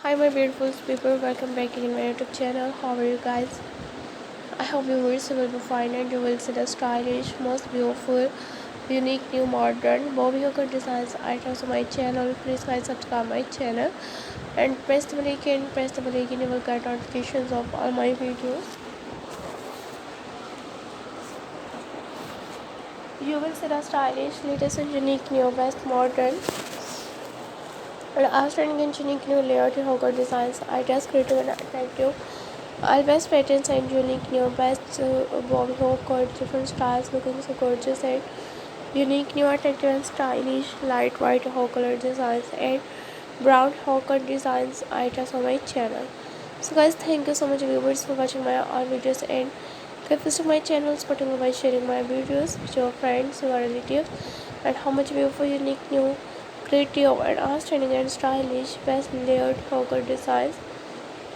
Hi my beautiful people, welcome back again my YouTube channel. How are you guys? I hope you will super fine and you will see the stylish, most beautiful, unique, new modern Bobby Hooker designs items on my channel. Please guys subscribe my channel and press the bell icon, you will get notifications of all my videos. You will see the stylish, latest and unique, new, best modern and outstanding and unique new layered Hooker designs ideas creative and attractive. All best patterns and unique new best Bobby Hooker, different styles looking so gorgeous and unique new attractive and stylish light white Hooker designs and brown Hooker designs items on my channel. So guys, thank you so much viewers for watching my all videos and keep visiting my channel, supporting me by sharing my videos with your friends, your relatives, and how much beautiful, unique, new, creative, and outstanding and stylish best layered Hooker designs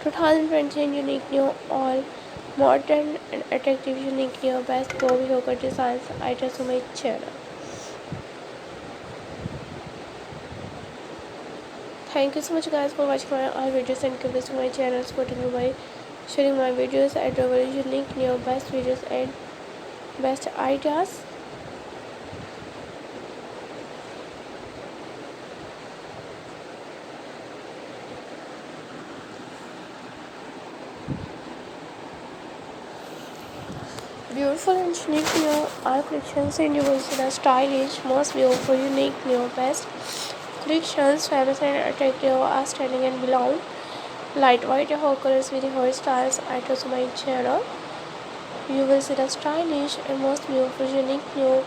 2020 and unique new all modern and attractive unique new best Bobby Hooker designs items on my channel. Thank you so much guys for watching my all videos and keep visiting my channel, supporting me by sharing my videos and very unique new best videos and best ideas. Beautiful and unique new art collections and you will see the stylish, most beautiful, unique new best collections, famous and attractive, outstanding and belong. Light white hair colors with hairstyles items on my channel. You will see the stylish and most beautiful, unique new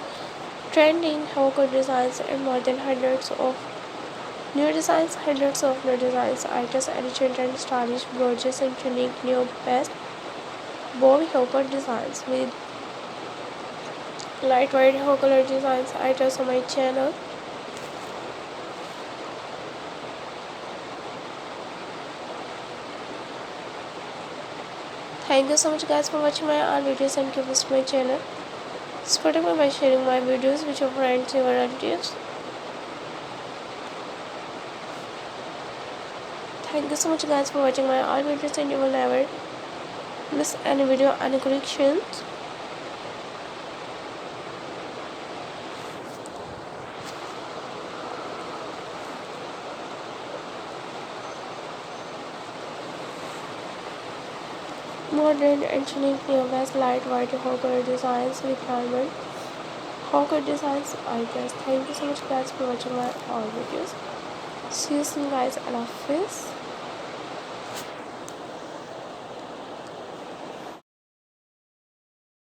trending hair color designs and more than hundreds of new designs, items, elegant and stylish, gorgeous and unique new best bob hair color designs with light white hair color designs items on my channel. Thank you so much guys for watching my all videos and keep visiting my channel, supporting me by sharing my videos with your friends and relatives. Thank you so much guys for watching my all videos and you will never miss any video, any collections. Modern and unique new best light white hawker designs with diamond hawker designs items. Thank you so much guys for watching my all videos. See you soon guys. Allah Hafiz.